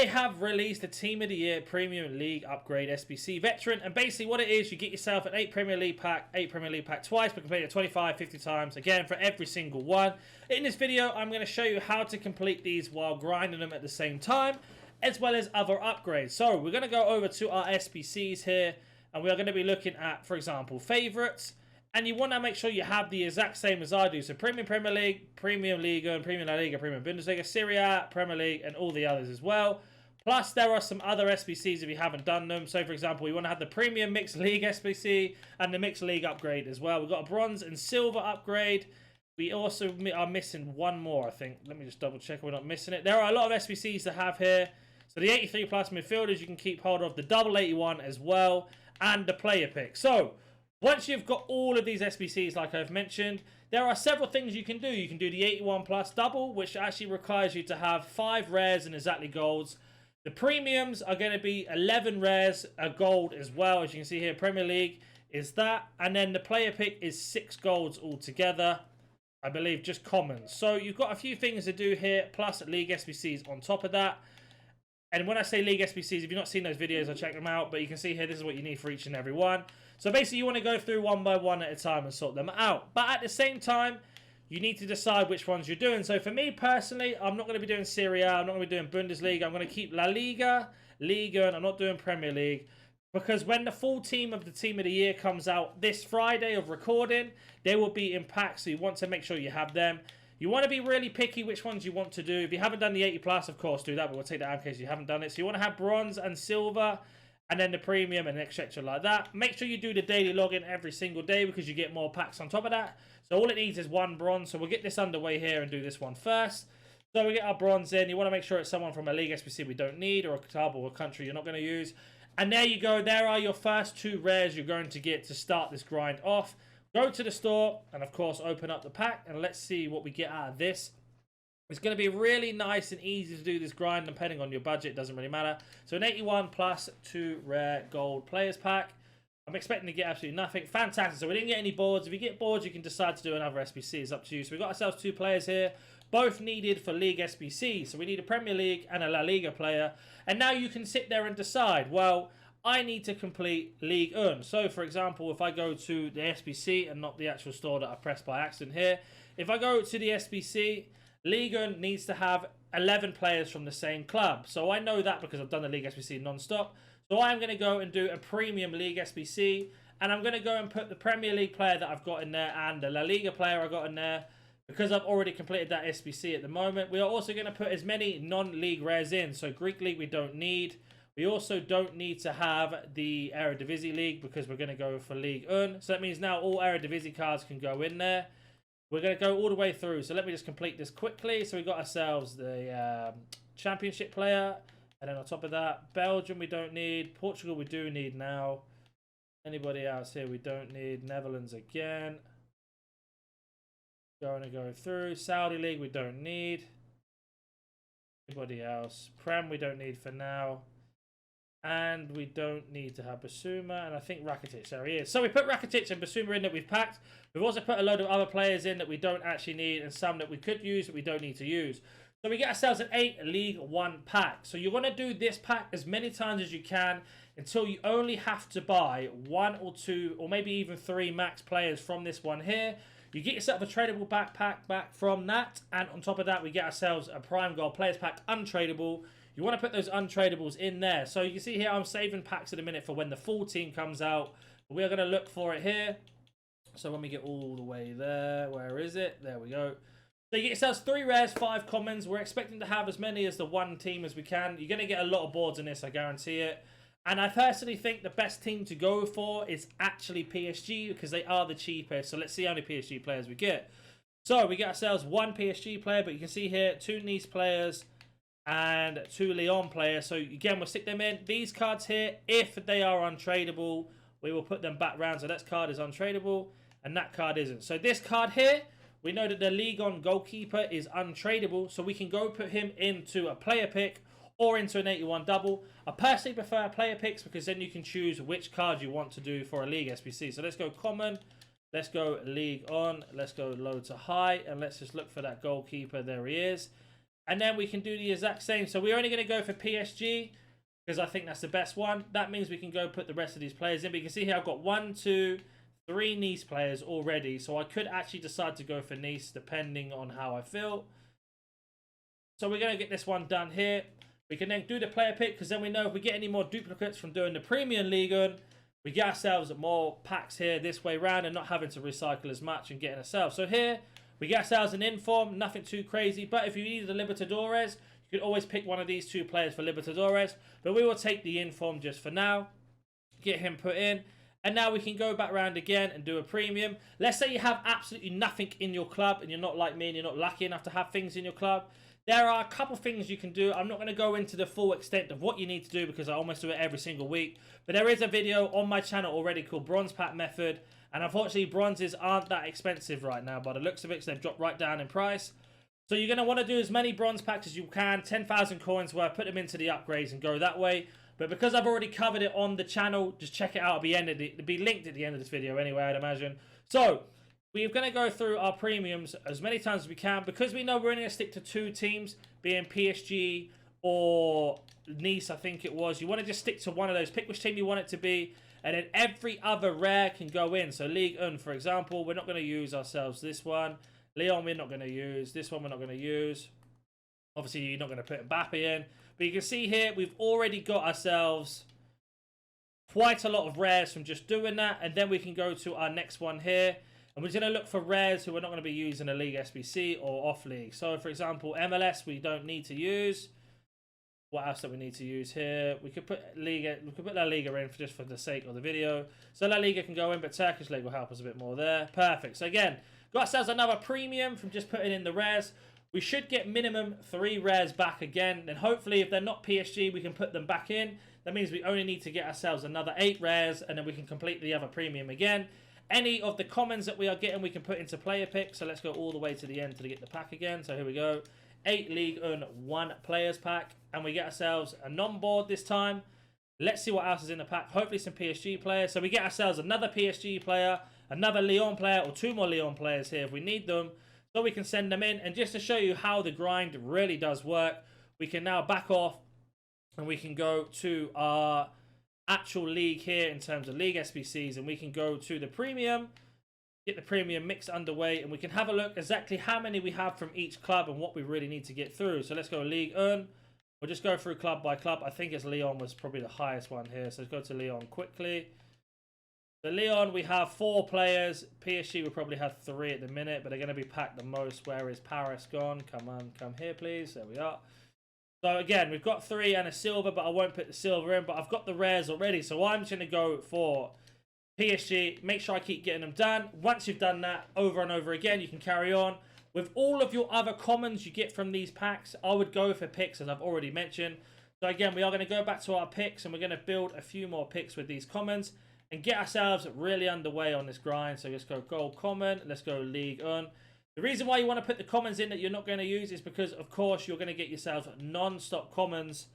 they have released the Team of the Year Premium League Upgrade SBC Veteran. And basically what it is, you get yourself an 8 Premier League pack twice, but complete it 25, 50 times, again, for every single one. In this video, I'm going to show you how to complete these while grinding them at the same time, as well as other upgrades. So we're going to go over to our SBCs here, and we are going to be looking at, for example, favorites. And you want to make sure you have the exact same as I do. So Premium Premier League, Premium Liga, and Premium La Liga, Premium Bundesliga, Serie A, Premier League, and all the others as well. Plus, there are some other SBCs if you haven't done them. So, for example, you want to have the Premium Mixed League SBC and the Mixed League upgrade as well. We've got a Bronze and Silver upgrade. We also are missing one more, I think. Let me just double check we're not missing it. There are a lot of SBCs to have here. So, the 83 plus midfielders you can keep hold of. The double 81 as well. And the player pick. So, once you've got all of these SBCs, like I've mentioned, there are several things you can do. You can do the 81 plus double, which actually requires you to have 5 rares and exactly golds. The premiums are going to be 11 rares, a gold as well. As you can see here, Premier League is that. And then the player pick is 6 golds altogether. I believe just commons. So you've got a few things to do here, plus League SBCs on top of that. And when I say League SBCs, if you've not seen those videos, I'll check them out. But you can see here, this is what you need for each and every one. So basically, you want to go through one by one at a time and sort them out. But at the same time, you need to decide which ones you're doing. So for me personally, I'm not going to be doing Serie A. I'm not going to be doing Bundesliga. I'm going to keep La Liga, Liga, and I'm not doing Premier League. Because when the full team of the Team of the Year comes out this Friday of recording, they will be in packs. So you want to make sure you have them. You want to be really picky which ones you want to do. If you haven't done the 80 plus, of course, do that. But we'll take that out in case you haven't done it. So you want to have bronze and silver, and then the premium and etc. like that. Make sure you do the daily login every single day because you get more packs on top of that. So all it needs is 1 bronze. So we'll get this underway here and do this one first. So we get our bronze in. You want to make sure it's someone from a league SBC we don't need, or a club or a country you're not going to use. And there you go. There are your first 2 rares you're going to get to start this grind off. Go to the store and, of course, open up the pack. And let's see what we get out of this. It's going to be really nice and easy to do this grind depending on your budget. It doesn't really matter. So an 81 plus 2 rare gold players pack. I'm expecting to get absolutely nothing. Fantastic. So we didn't get any boards. If you get boards, you can decide to do another SBC. It's up to you. So we've got ourselves 2 players here. Both needed for League SBC. So we need a Premier League and a La Liga player. And now you can sit there and decide, well, I need to complete League 1. So, for example, if I go to the SBC and not the actual store that I pressed by accident here. If I go to the SBC, League 1 needs to have 11 players from the same club. So I know that because I've done the League SBC non-stop. So I'm going to go and do a Premium League SBC. And I'm going to go and put the Premier League player that I've got in there and the La Liga player I got in there. Because I've already completed that SBC at the moment. We are also going to put as many non-league rares in. So Greek League we don't need. We also don't need to have the Eredivisie League because we're going to go for League 1. So that means now all Eredivisie cards can go in there. We're going to go all the way through. So let me just complete this quickly. So we got ourselves the Championship player. And then on top of that, Belgium we don't need. Portugal we do need now. Anybody else here we don't need. Netherlands again. Going to go through. Saudi League we don't need. Anybody else? Prem we don't need for now. And we don't need to have Basuma. And I think Rakitic, there he is. So we put Rakitic and Basuma in that we've packed. We've also put a load of other players in that we don't actually need. And some that we could use that we don't need to use. So we get ourselves an 8 League 1 pack. So you want to do this pack as many times as you can. Until you only have to buy 1 or 2 or maybe even 3 max players from this one here. You get yourself a tradable backpack back from that. And on top of that, we get ourselves a Prime Gold Players Pack untradable. You want to put those untradables in there. So you can see here, I'm saving packs at a minute for when the full team comes out. We are going to look for it here. So when we get all the way there, where is it? There we go. So you get yourselves 3 rares, 5 commons. We're expecting to have as many as the one team as we can. You're going to get a lot of boards in this, I guarantee it. And I personally think the best team to go for is actually PSG because they are the cheapest. So let's see how many PSG players we get. So we get ourselves 1 PSG player, but you can see here 2 Nice players and 2 Lyon players. So again, we'll stick them in. These cards here, if they are untradeable, we will put them back round. So that card is untradeable and that card isn't. So this card here, we know that the Ligue 1 goalkeeper is untradeable. So we can go put him into a player pick or into an 81 double. I personally prefer player picks because then you can choose which card you want to do for a League SBC. So let's go common. Let's go League On. Let's go low to high. And let's just look for that goalkeeper. There he is. And then we can do the exact same. So we're only going to go for PSG because I think that's the best one. That means we can go put the rest of these players in. But you can see here I've got 1, 2, 3 Nice players already. So I could actually decide to go for Nice depending on how I feel. So we're going to get this one done here. We can then do the player pick because then we know if we get any more duplicates from doing the Premium League, we get ourselves more packs here this way round and not having to recycle as much and getting ourselves. So here we get ourselves an inform, nothing too crazy. But if you needed a Libertadores, you could always pick one of these 2 players for Libertadores. But we will take the inform just for now. Get him put in. And now we can go back around again and do a premium. Let's say you have absolutely nothing in your club and you're not like me and you're not lucky enough to have things in your club. There are a couple things you can do. I'm not going to go into the full extent of what you need to do because I almost do it every single week. But there is a video on my channel already called Bronze Pack Method. And unfortunately, bronzes aren't that expensive right now. By the looks of it, so they've dropped right down in price. So you're going to want to do as many bronze packs as you can. 10,000 coins worth. Put them into the upgrades and go that way. But because I've already covered it on the channel, just check it out. It'll be linked at the end of this video anyway, I'd imagine. So we're going to go through our premiums as many times as we can. Because we know we're only going to stick to 2 teams, being PSG or Nice, I think it was. You want to just stick to one of those. Pick which team you want it to be. And then every other rare can go in. So Ligue 1, for example, we're not going to use ourselves this one. Lyon, we're not going to use. This one, we're not going to use. Obviously, you're not going to put Mbappe in. But you can see here, we've already got ourselves quite a lot of rares from just doing that. And then we can go to our next one here. And we're going to look for rares who are not going to be using a League SBC or off League. So, for example, MLS, we don't need to use. What else do we need to use here? We could put Liga. We could put La Liga in just for the sake of the video. So La Liga can go in, but Turkish League will help us a bit more there. Perfect. So again, got ourselves another premium from just putting in the rares. We should get minimum 3 rares back again. Then hopefully, if they're not PSG, we can put them back in. That means we only need to get ourselves another 8 rares, and then we can complete the other premium again. Any of the commons that we are getting, we can put into player pick. So let's go all the way to the end to get the pack again. So here we go. 8 League 1 players pack. And we get ourselves a non-board this time. Let's see what else is in the pack. Hopefully some PSG players. So we get ourselves another PSG player, another Lyon player, or 2 more Lyon players here if we need them. So we can send them in. And just to show you how the grind really does work, we can now back off and we can go to our actual league here in terms of League SBCs. And we can go to the premium, get the premium mix underway, and we can have a look exactly how many we have from each club and what we really need to get through. So let's go League 1. We'll just go through club by club. I think it's Lyon was probably the highest one here. So let's go to Lyon quickly. So Lyon, we have 4 players. PSG will probably have 3 at the minute, but they're going to be packed the most. Where is Paris gone? Come on, come here, please. There we are. So again, we've got 3 and a silver, but I won't put the silver in. But I've got the rares already. So I'm just going to go for PSG. Make sure I keep getting them done. Once you've done that over and over again, you can carry on. With all of your other commons you get from these packs, I would go for picks, as I've already mentioned. So again, we are going to go back to our picks, and we're going to build a few more picks with these commons and get ourselves really underway on this grind. So let's go gold common. Let's go League 1. The reason why you want to put the commons in that you're not going to use is because, of course, you're going to get yourself non-stop commons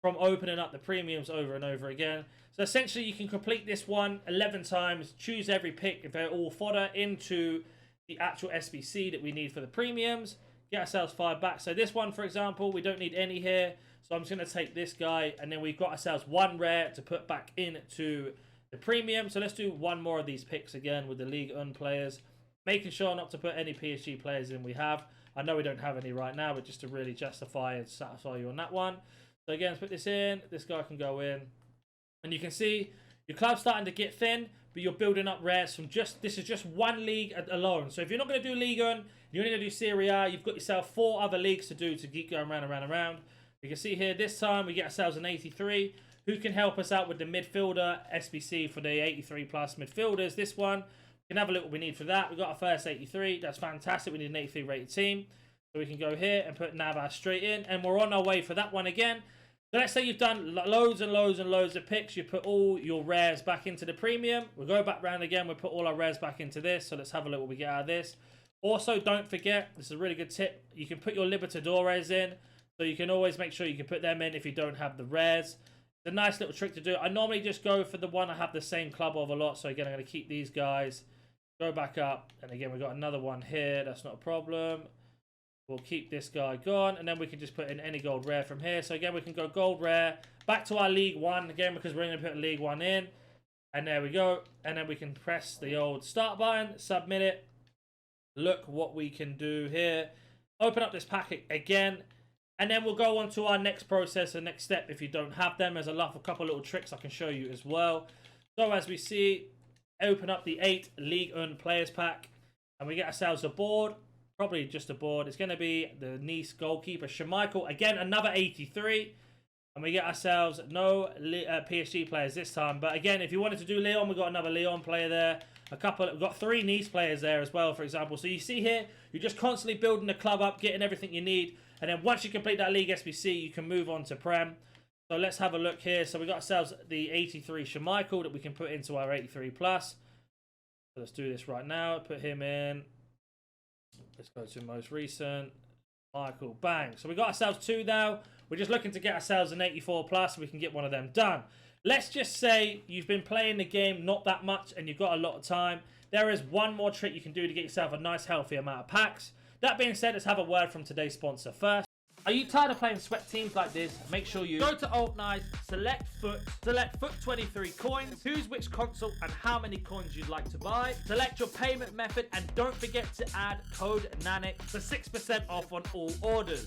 from opening up the premiums over and over again. So essentially, you can complete this one 11 times, choose every pick if they're all fodder into the actual SBC that we need for the premiums, get ourselves 5 back. So this one, for example, we don't need any here. So I'm just going to take this guy, and then we've got ourselves 1 rare to put back into the premium. So let's do 1 more of these picks again with the League 1 players, making sure not to put any PSG players in we have. I know we don't have any right now, but just to really justify and satisfy you on that one. So again, let's put this in. This guy can go in. And you can see your club's starting to get thin, but you're building up rares from this is just 1 league alone. So if you're not going to do Ligue 1, you're only going to do Serie A, you've got yourself 4 other leagues to do to keep going round and round and round. You can see here, this time we get ourselves an 83, who can help us out with the midfielder SBC for the 83 plus midfielders. This one, we can have a look what we need for that. We've got our first 83. That's fantastic. We need an 83 rated team. So we can go here and put Navas straight in. And we're on our way for that one again. So let's say you've done loads and loads and loads of picks. You put all your rares back into the premium. We'll go back round again. We'll put all our rares back into this. So let's have a look what we get out of this. Also, don't forget, this is a really good tip. You can put your Libertadores in. So you can always make sure you can put them in if you don't have the rares. It's a nice little trick to do. I normally just go for the one I have the same club of a lot. So again, I'm going to keep these guys. Go back up. And again, we've got another one here. That's not a problem. We'll keep this guy gone, and then we can just put in any gold rare from here. So again, we can go gold rare, back to our League 1, again, because we're going to put League 1 in. And there we go. And then we can press the old start button, submit it. Look what we can do here. Open up this packet again. And then we'll go on to our next process, the next step. If you don't have them, there's a couple little tricks I can show you as well. So as we see, open up the 8 League 1 Players Pack. And we get ourselves a board. Probably just a board. It's going to be the Nice goalkeeper, Schmeichel. Again, another 83. And we get ourselves no PSG players this time. But again, if you wanted to do Leon, we've got another Leon player there. We've got 3 Nice players there as well, for example. So you see here, you're just constantly building the club up, getting everything you need. And then once you complete that League SBC, you can move on to Prem. So let's have a look here. So we got ourselves the 83 Schmeichel that we can put into our 83 plus. So let's do this right now. Put him in. Let's go to most recent. Michael, bang. So we got ourselves 2 now. We're just looking to get ourselves an 84 plus. So we can get one of them done. Let's just say you've been playing the game not that much and you've got a lot of time. There is one more trick you can do to get yourself a nice healthy amount of packs. That being said, let's have a word from today's sponsor first. Are you tired of playing sweat teams like this? Make sure you go to Alt Nice, select Foot 23 coins, choose which console and how many coins you'd like to buy, select your payment method, and don't forget to add code NANIC for 6% off on all orders.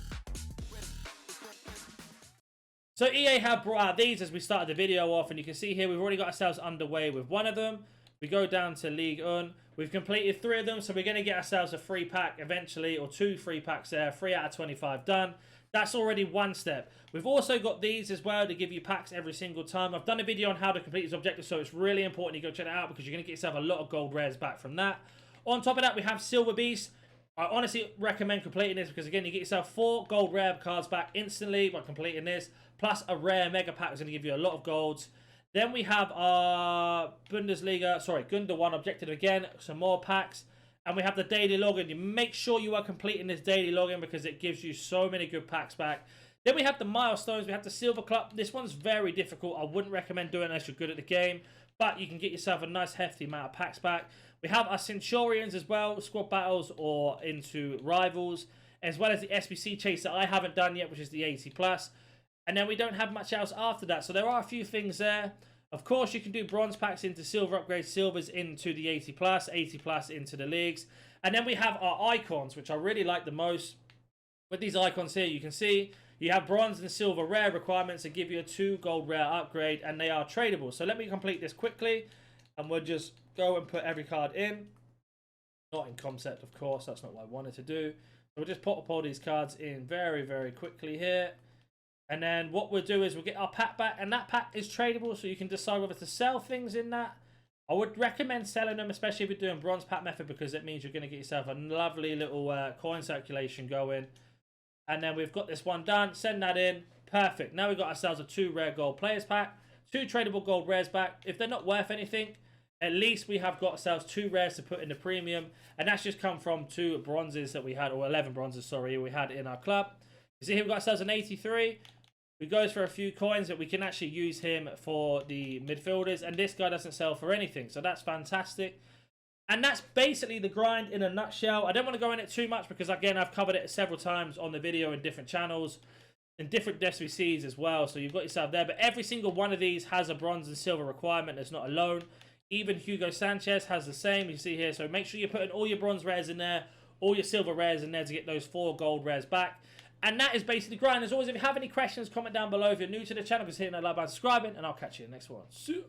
So EA have brought out these as we started the video off, and you can see here we've already got ourselves underway with one of them. We go down to League 1. We've completed 3 of them, so we're going to get ourselves a free pack eventually, or 2 free packs there. 3 out of 25 done. That's already one step. We've also got these as well to give you packs every single time. I've done a video on how to complete these objectives, so it's really important you go check it out because you're going to get yourself a lot of gold rares back from that. On top of that, we have Silver Beast. I honestly recommend completing this because, again, you get yourself 4 gold rare cards back instantly by completing this, plus a rare mega pack that's going to give you a lot of golds. Then we have our Gunda 1 objective again, some more packs. And we have the daily login. You make sure you are completing this daily login because it gives you so many good packs back. Then we have the milestones. We have the Silver Club. This one's very difficult. I wouldn't recommend doing it unless you're good at the game. But you can get yourself a nice hefty amount of packs back. We have our Centurions as well, squad battles or into rivals. As well as the SBC chase that I haven't done yet, which is the 80 plus. And then we don't have much else after that. So there are a few things there. Of course, you can do bronze packs into silver upgrades, silvers into the 80 plus into the leagues. And then we have our icons, which I really like the most. With these icons here, you can see you have bronze and silver rare requirements that give you a 2 gold rare upgrade, and they are tradable. So let me complete this quickly, and we'll just go and put every card in. Not in concept, of course. That's not what I wanted to do. So we'll just pop up all these cards in very, very quickly here. And then what we'll do is we'll get our pack back, and that pack is tradable, so you can decide whether to sell things in that. I would recommend selling them, especially if you're doing bronze pack method, because it means you're going to get yourself a lovely little coin circulation going. And then we've got this one done. Send that in. Perfect. Now we've got ourselves a 2 rare gold players pack, 2 tradable gold rares back. If they're not worth anything, at least we have got ourselves 2 rares to put in the premium, and that's just come from 2 bronzes that we had, or 11 bronzes, sorry, we had in our club. You see here we've got ourselves an 83. We goes for a few coins that we can actually use him for the midfielders. And this guy doesn't sell for anything. So that's fantastic. And that's basically the grind in a nutshell. I don't want to go in it too much because, again, I've covered it several times on the video in different channels. In different SBCs as well. So you've got yourself there. But every single one of these has a bronze and silver requirement. It's not alone. Even Hugo Sanchez has the same. You see here. So make sure you're putting all your bronze rares in there. All your silver rares in there to get those 4 gold rares back. And that is basically the grind. As always, if you have any questions, comment down below. If you're new to the channel, consider hitting that like button, subscribing, and I'll catch you in the next one. See you.